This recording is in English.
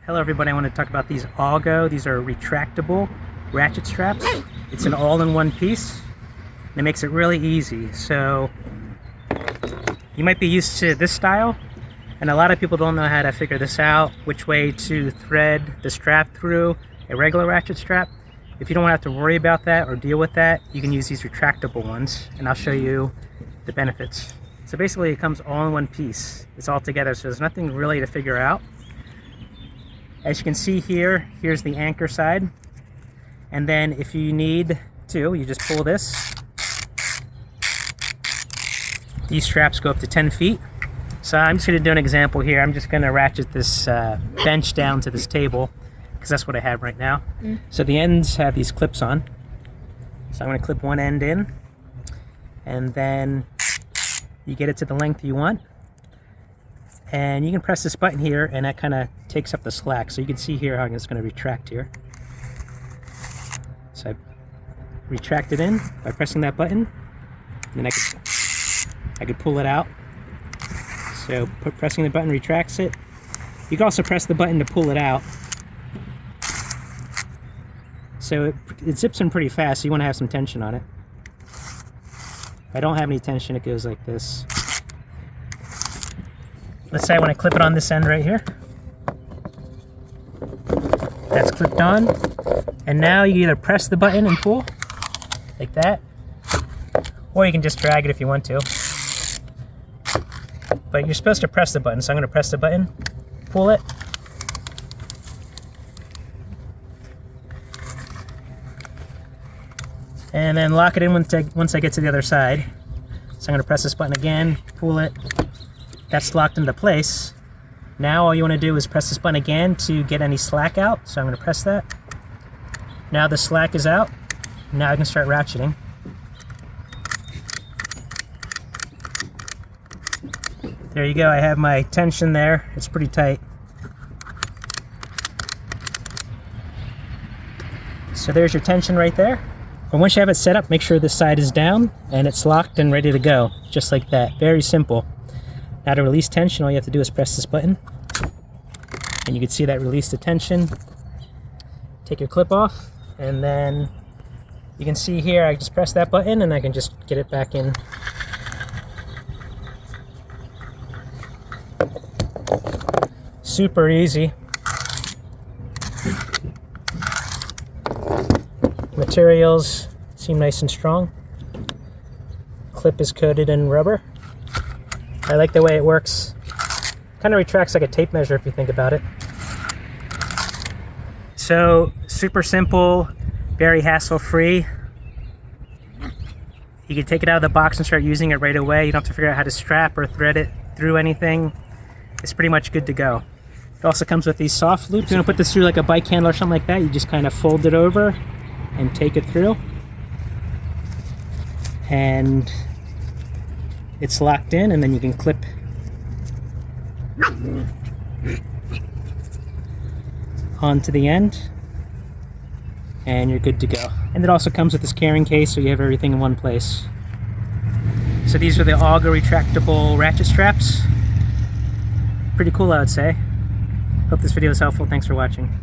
Hello everybody, I want to talk about these AUGO. These are retractable ratchet straps. It's an all-in-one piece and it makes it really easy. So you might be used to this style and a lot of people don't know how to figure this out, which way to thread the strap through a regular ratchet strap. If you don't have to worry about that or deal with that, you can use these retractable ones and I'll show you the benefits. So basically it comes all in one piece. It's all together, so there's nothing really to figure out. As you can see here, here's the anchor side. And then if you need to, you just pull this. These straps go up to 10 feet. So I'm just gonna do an example here. I'm just gonna ratchet this bench down to this table because that's what I have right now. So the ends have these clips on. So I'm gonna clip one end in and then you get it to the length you want. And you can press this button here and that kind of takes up the slack. So you can see here how it's going to retract here. So I retract it in by pressing that button. And then I could pull it out. So pressing the button retracts it. You can also press the button to pull it out. So it zips in pretty fast, so you want to have some tension on it. If I don't have any tension, it goes like this. Let's say I want to clip it on this end right here. That's clipped on. And now you either press the button and pull, like that, or you can just drag it if you want to. But you're supposed to press the button, so I'm going to press the button, pull it. And then lock it in once I get to the other side. So I'm going to press this button again, pull it. That's locked into place. Now all you want to do is press this button again to get any slack out. So I'm going to press that. Now the slack is out. Now I can start ratcheting. There you go. I have my tension there. It's pretty tight. So there's your tension right there. And once you have it set up, make sure this side is down and it's locked and ready to go. Just like that. Very simple. Now to release tension, all you have to do is press this button. And you can see that release the tension. Take your clip off, and then you can see here, I just press that button and I can just get it back in. Super easy. Materials seem nice and strong. Clip is coated in rubber. I like the way it works. Kind of retracts like a tape measure if you think about it. So super simple, very hassle-free. You can take it out of the box and start using it right away. You don't have to figure out how to strap or thread it through anything. It's pretty much good to go. It also comes with these soft loops. If you want to put this through like a bike handle or something like that, you just kind of fold it over and take it through. And it's locked in, and then you can clip onto the end and you're good to go. And it also comes with this carrying case, so you have everything in one place. So these are the AUGO Retractable Ratchet Straps. Pretty cool, I would say. Hope this video was helpful. Thanks for watching.